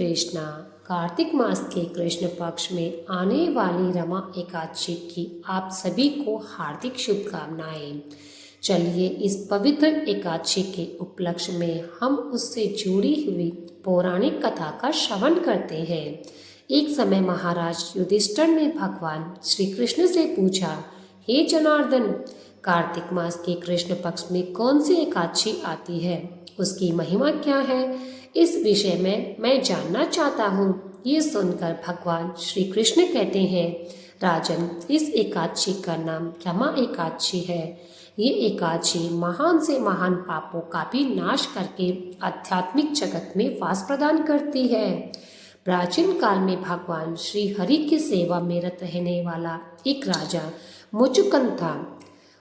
कृष्णा। कार्तिक मास के कृष्ण पक्ष में आने वाली रमा एकादशी की आप सभी को हार्दिक शुभकामनाएं। चलिए इस पवित्र एकादशी के उपलक्ष्य में हम उससे जुड़ी हुई पौराणिक कथा का श्रवण करते हैं। एक समय महाराज युधिष्ठिर ने भगवान श्री कृष्ण से पूछा, हे जनार्दन, कार्तिक मास के कृष्ण पक्ष में कौन सी एकादशी आती है, उसकी महिमा क्या है? इस विषय में मैं जानना चाहता हूँ। ये सुनकर भगवान श्री कृष्ण कहते हैं, राजन, इस एकादशी का नाम रमा एकादशी है। ये एकादशी महान से महान पापों का भी नाश करके आध्यात्मिक जगत में वास प्रदान करती है। प्राचीन काल में भगवान श्री हरि की सेवा में रत रहने वाला एक राजा मुचुकुंद था।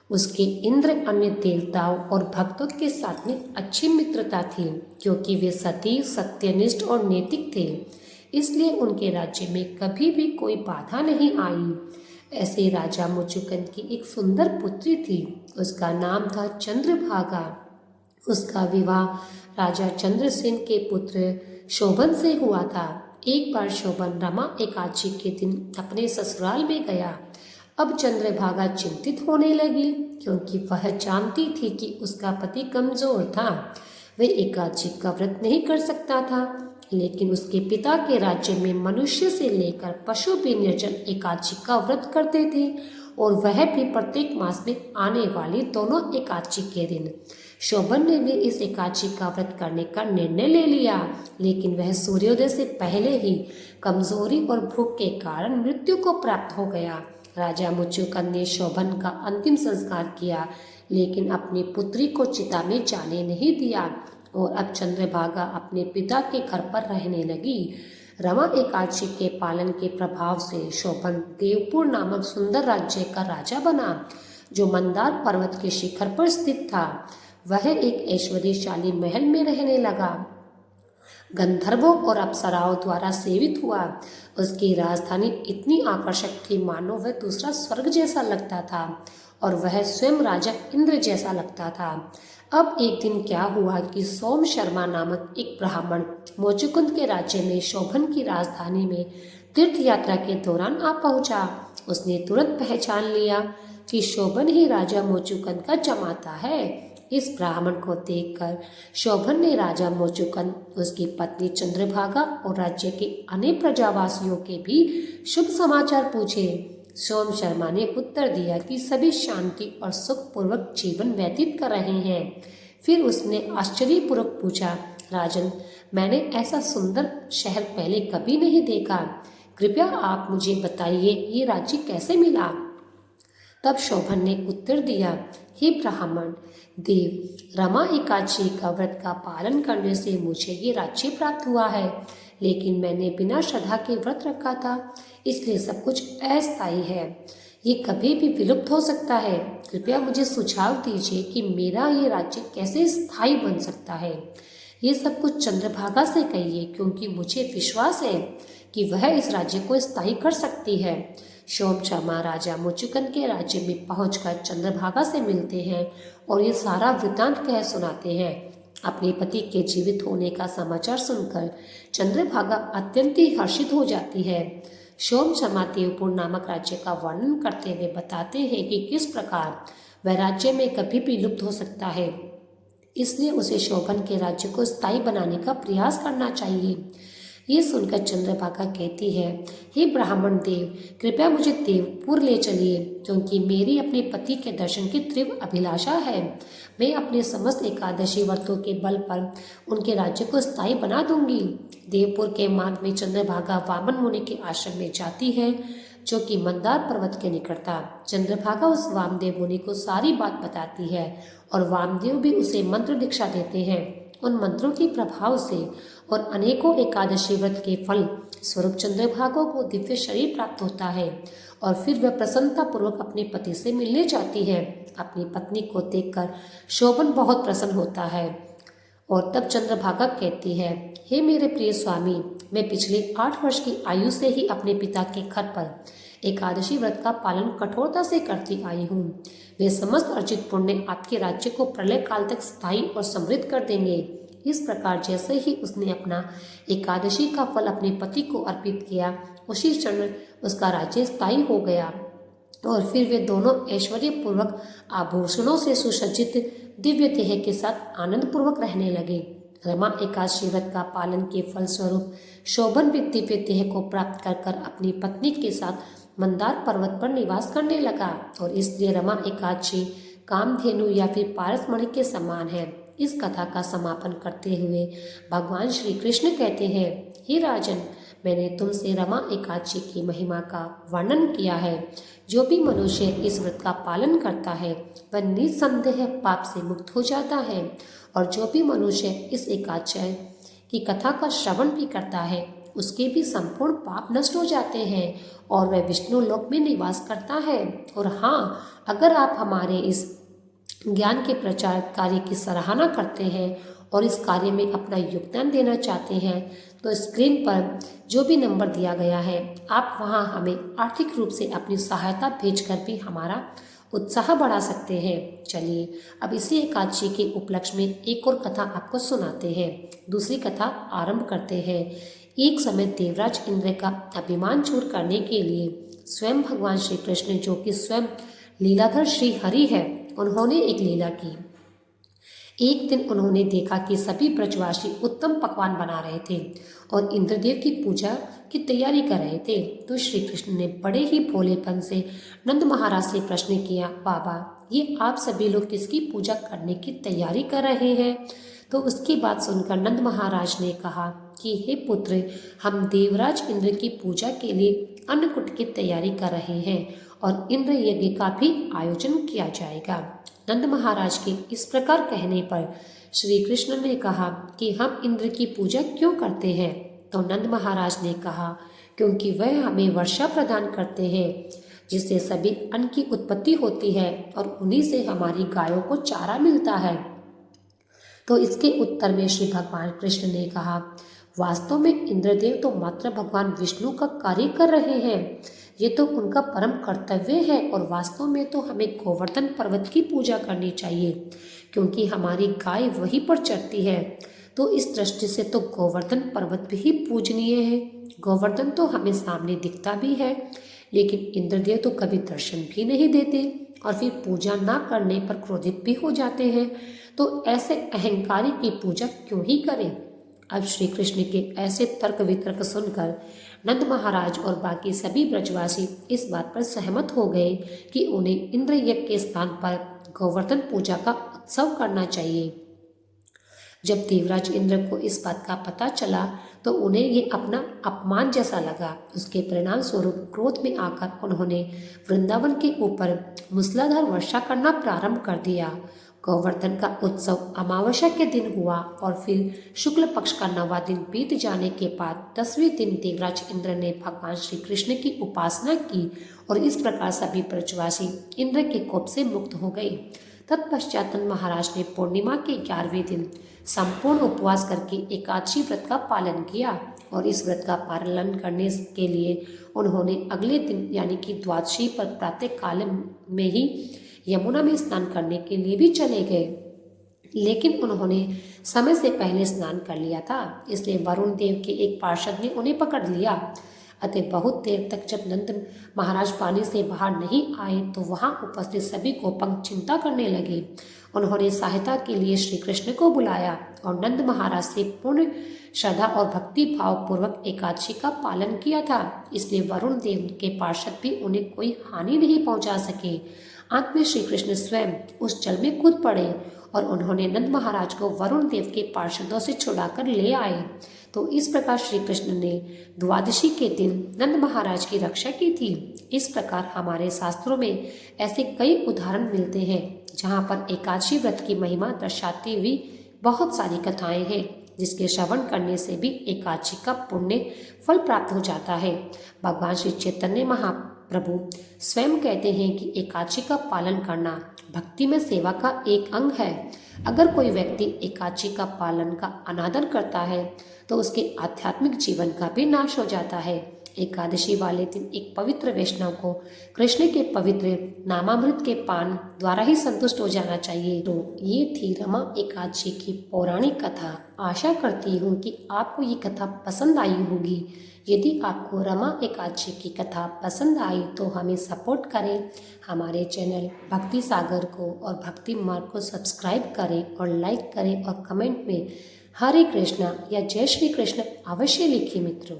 उसके इंद्र, अन्य देवताओं और भक्तों के साथ में अच्छी मित्रता थी, क्योंकि वे सती, सत्यनिष्ठ और नैतिक थे। इसलिए उनके राज्य में कभी भी कोई बाधा नहीं आई। ऐसे राजा मुचुकुंद की एक सुंदर पुत्री थी। उसका नाम था चंद्रभागा। उसका विवाह राजा चंद्रसेन के पुत्र शोभन से हुआ था। एक बार शोभन रमा एकादशी के दिन अपने ससुराल में गया। अब चंद्रभागा चिंतित होने लगी, क्योंकि वह जानती थी कि उसका पति कमजोर था। वह एकादशी का व्रत नहीं कर सकता था, लेकिन उसके पिता के राज्य में मनुष्य से लेकर पशु भी निर्जल एकादशी का व्रत करते थे, और वह भी प्रत्येक मास में आने वाली दोनों एकादशी के दिन। शोभन ने भी इस एकादशी का व्रत करने का निर्णय ले लिया, लेकिन वह सूर्योदय से पहले ही कमजोरी और भूख के कारण मृत्यु को प्राप्त हो गया। राजा मुचुकुंद ने शोभन का अंतिम संस्कार किया, लेकिन अपनी पुत्री को चिता में जाने नहीं दिया, और अब चंद्रभागा अपने पिता के घर पर रहने लगी। रमा एकादशी के पालन के प्रभाव से शोभन देवपुर नामक सुंदर राज्य का राजा बना, जो मंदार पर्वत के शिखर पर स्थित था। वह एक ऐश्वर्यशाली महल में रहने लगा, गंधर्वों और अप्सराओं द्वारा सेवित हुआ। उसकी राजधानी इतनी आकर्षक थी मानो वह दूसरा स्वर्ग जैसा लगता था, और वह स्वयं राजा इंद्र जैसा लगता था। अब एक दिन क्या हुआ कि सोम शर्मा नामक एक ब्राह्मण मुचुकुंद के राज्य में शोभन की राजधानी में तीर्थ यात्रा के दौरान आ पहुंचा। उसने तुरंत पहचान लिया कि शोभन ही राजा मुचुकुंद का जमाता है। इस ब्राह्मण को देखकर शोभन ने राजा मुचुकुंद, उसकी पत्नी चंद्रभागा और राज्य के अन्य प्रजावासियों के भी शुभ समाचार पूछे। सोम शर्मा ने उत्तर दिया कि सभी शांति और सुखपूर्वक जीवन व्यतीत कर रहे हैं। फिर उसने आश्चर्यपूर्वक पूछा, राजन, मैंने ऐसा सुंदर शहर पहले कभी नहीं देखा। कृपया आप मुझे बताइए, ये राज्य कैसे मिला? तब शोभन ने उत्तर दिया, हे ब्राह्मण देव, रमा एकादशी का व्रत का पालन करने से मुझे ये राज्य प्राप्त हुआ है, लेकिन मैंने बिना श्रद्धा के व्रत रखा था, इसलिए सब कुछ अस्थायी है। ये कभी भी विलुप्त हो सकता है। कृपया मुझे सुझाव दीजिए कि मेरा ये राज्य कैसे स्थायी बन सकता है। ये सब कुछ चंद्रभागा से कहिए, क्योंकि मुझे विश्वास है कि वह इस राज्य को स्थायी कर सकती है। सोम शर्मा राजा मुचुकुंद के राज्य में पहुंचकर चंद्रभागा से मिलते हैं और ये सारा वृत्तांत कह सुनाते हैं। अपने पति के जीवित होने का समाचार सुनकर चंद्रभागा अत्यंत ही हर्षित हो जाती है। सोम शर्मा देवपुर नामक राज्य का वर्णन करते हुए बताते हैं कि किस प्रकार वह राज्य में कभी भी लुप्त हो सकता है, इसलिए उसे शोभन के राज्य को स्थायी बनाने का प्रयास करना चाहिए। ये सुनकर चंद्रभागा कहती है, हे ब्राह्मण देव, कृपया मुझे देवपुर ले चलिए, क्योंकि मेरी अपने पति के दर्शन की तीव्र अभिलाषा है। मैं अपने समस्त एकादशी व्रतों के बल पर उनके राज्य को स्थायी बना दूंगी। देवपुर के मार्ग में चंद्रभागा वामन मुनि के आश्रम में जाती है, जो कि मंदार पर्वत के निकट था। चंद्रभागा उस वामदेव मुनि को सारी बात बताती है, और वामदेव भी उसे मंत्र दीक्षा देते हैं। उन मंत्रों के प्रभाव से और अनेकों एकादशी व्रत के फल स्वरूप चंद्रभागा को दिव्य शरीर प्राप्त होता है, और फिर वह प्रसन्नता पूर्वक अपने पति से मिलने जाती है। अपनी पत्नी को देखकर शोभन बहुत प्रसन्न होता है, और तब चंद्रभागा कहती है, हे मेरे प्रिय स्वामी, मैं पिछले 8 वर्ष की आयु से ही अपने पिता के घर पर एकादशी व्रत का पालन कठोरता से करती आई हूँ। वे समस्त अर्जित पुण्य आपके राज्य को प्रलय काल तक स्थायी और समृद्ध कर देंगे। इस प्रकार जैसे ही उसने अपना एकादशी का फल अपने पति को अर्पित किया, उसी क्षण उसका राज्य स्थायी हो गया और फिर वे दोनों ऐश्वर्य पूर्वक आभूषणों से सुसज्जित दिव्य देह के साथ आनंद पूर्वक रहने लगे। रमा एकादशी व्रत का पालन के फलस्वरूप शोभन भी दिव्य देह को प्राप्त कर अपनी पत्नी के साथ मंदार पर्वत पर निवास करने लगा और इसलिए रमा एकादशी कामधेनु या फिर पारसमणि के समान है। इस कथा का समापन करते हुए भगवान श्री कृष्ण कहते हैं, हे राजन, मैंने तुमसे रमा एकादशी की महिमा का वर्णन किया है। जो भी मनुष्य इस व्रत का पालन करता है वह निस्संदेह पाप से मुक्त हो जाता है और जो भी मनुष्य इस एकादशी की कथा का श्रवण भी करता है उसके भी संपूर्ण पाप नष्ट हो जाते हैं और वह विष्णु लोक में निवास करता है। और हाँ, अगर आप हमारे इस ज्ञान के प्रचार कार्य की सराहना करते हैं और इस कार्य में अपना योगदान देना चाहते हैं तो स्क्रीन पर जो भी नंबर दिया गया है आप वहां हमें आर्थिक रूप से अपनी सहायता भेजकर भी हमारा उत्साह बढ़ा सकते हैं। चलिए अब इसी एकादशी के उपलक्ष्य में एक और कथा आपको सुनाते हैं। दूसरी कथा आरंभ करते हैं। एक समय देवराज इंद्र का अभिमान चूर करने के लिए स्वयं भगवान श्री कृष्ण, जो कि स्वयं लीलाधर श्री हरि है, उन्होंने एक लीला की। एक दिन उन्होंने देखा कि सभी ब्रजवासी उत्तम पकवान बना रहे थे और इंद्रदेव की पूजा की तैयारी कर रहे थे। तो श्री कृष्ण ने बड़े ही भोलेपन से नंद महाराज से प्रश्न किया, बाबा, ये आप सभी लोग किसकी पूजा करने की तैयारी कर रहे हैं? तो उसकी बात सुनकर नंद महाराज ने कहा कि हे पुत्र, हम देवराज इंद्र की पूजा के लिए अन्नकूट की तैयारी कर रहे हैं और इंद्र यज्ञ का भी आयोजन किया जाएगा। नंद महाराज के इस प्रकार कहने पर श्री कृष्ण ने कहा कि हम इंद्र की पूजा क्यों करते हैं? तो नंद महाराज ने कहा, क्योंकि वह हमें वर्षा प्रदान करते हैं जिससे सभी अन्न की उत्पत्ति होती है और उन्हीं से हमारी गायों को चारा मिलता है। तो इसके उत्तर में श्री भगवान कृष्ण ने कहा, वास्तव में इंद्रदेव तो मात्र भगवान विष्णु का कार्य कर रहे हैं, ये तो उनका परम कर्तव्य है और वास्तव में तो हमें गोवर्धन पर्वत की पूजा करनी चाहिए क्योंकि हमारी गाय वहीं पर चरती है। तो इस दृष्टि से तो गोवर्धन पर्वत भी पूजनीय है। गोवर्धन तो हमें सामने दिखता भी है, लेकिन इंद्रदेव तो कभी दर्शन भी नहीं देते और फिर पूजा ना करने पर क्रोधित भी हो जाते हैं। तो ऐसे अहंकारी की पूजा क्यों ही करें? अब श्री कृष्ण के ऐसे तर्क वितर्क सुनकर नंद महाराज और बाकी सभी ब्रजवासी इस बात पर सहमत हो गए कि उन्हें इंद्र यज्ञ के स्थान पर गोवर्धन पूजा का उत्सव करना चाहिए। जब देवराज इंद्र को इस बात का पता चला तो उन्हें ये अपना अपमान जैसा लगा। उसके परिणाम स्वरूप क्रोध में आकर उन्होंने वृंदावन के ऊपर मूसलाधार वर्षा करना प्रारंभ कर दिया। गोवर्धन का उत्सव अमावस्या के दिन हुआ और फिर शुक्ल पक्ष का 9वां दिन बीत जाने के बाद 10वें दिन देवराज इंद्र ने भगवान श्री कृष्ण की उपासना की और इस प्रकार सभी ब्रजवासी इंद्र के कोप से मुक्त हो गए। तत्पश्चात महाराज ने पूर्णिमा के 11वें दिन संपूर्ण उपवास करके एकादशी व्रत का पालन किया और इस व्रत का पालन करने के लिए उन्होंने अगले दिन यानी कि द्वादशी पर प्रातः काल में ही यमुना में स्नान करने के लिए भी चले गए, लेकिन उन्होंने समय से पहले स्नान कर लिया था, इसलिए वरुण देव के एक पार्षद ने उन्हें पकड़ लिया। अतः बहुत देर तक जब नंद महाराज पानी से बाहर नहीं आए तो वहां उपस्थित सभी गोपंग चिंता करने लगे। उन्होंने सहायता के लिए श्री कृष्ण को बुलाया और नंद महाराज से पूर्ण श्रद्धा और भक्ति भाव पूर्वक एकादशी का पालन किया था, इसलिए वरुण देव के पार्षद भी उन्हें कोई हानि नहीं पहुंचा सके। अंत में श्री कृष्ण स्वयं उस जल में कूद पड़े और उन्होंने नंद महाराज को वरुण देव के पार्षदों से छुड़ाकर ले आए। तो इस प्रकार श्री कृष्ण ने द्वादशी के दिन नंद महाराज की रक्षा की थी। इस प्रकार हमारे शास्त्रों में ऐसे कई उदाहरण मिलते हैं जहाँ पर एकादशी व्रत की महिमा दर्शाती हुई बहुत सारी कथाएं हैं, जिसके श्रवण करने से भी एकादशी का पुण्य फल प्राप्त हो जाता है। भगवान श्री चैतन्य महाप्रभु स्वयं कहते हैं कि एकादशी का पालन करना भक्ति में सेवा का एक अंग है। अगर कोई व्यक्ति एकादशी का पालन का अनादर करता है तो उसके आध्यात्मिक जीवन का भी नाश हो जाता है। एकादशी वाले दिन एक पवित्र वैष्णव को कृष्ण के पवित्र नामामृत के पान द्वारा ही संतुष्ट हो जाना चाहिए। तो ये थी रमा एकादशी की पौराणिक कथा। आशा करती हूँ कि आपको ये कथा पसंद आई होगी। यदि आपको रमा एकादशी की कथा पसंद आई तो हमें सपोर्ट करें, हमारे चैनल भक्ति सागर को और भक्ति मार्ग को सब्सक्राइब करें और लाइक करें और कमेंट में हरे कृष्णा या जय श्री कृष्ण अवश्य लिखिए मित्रों।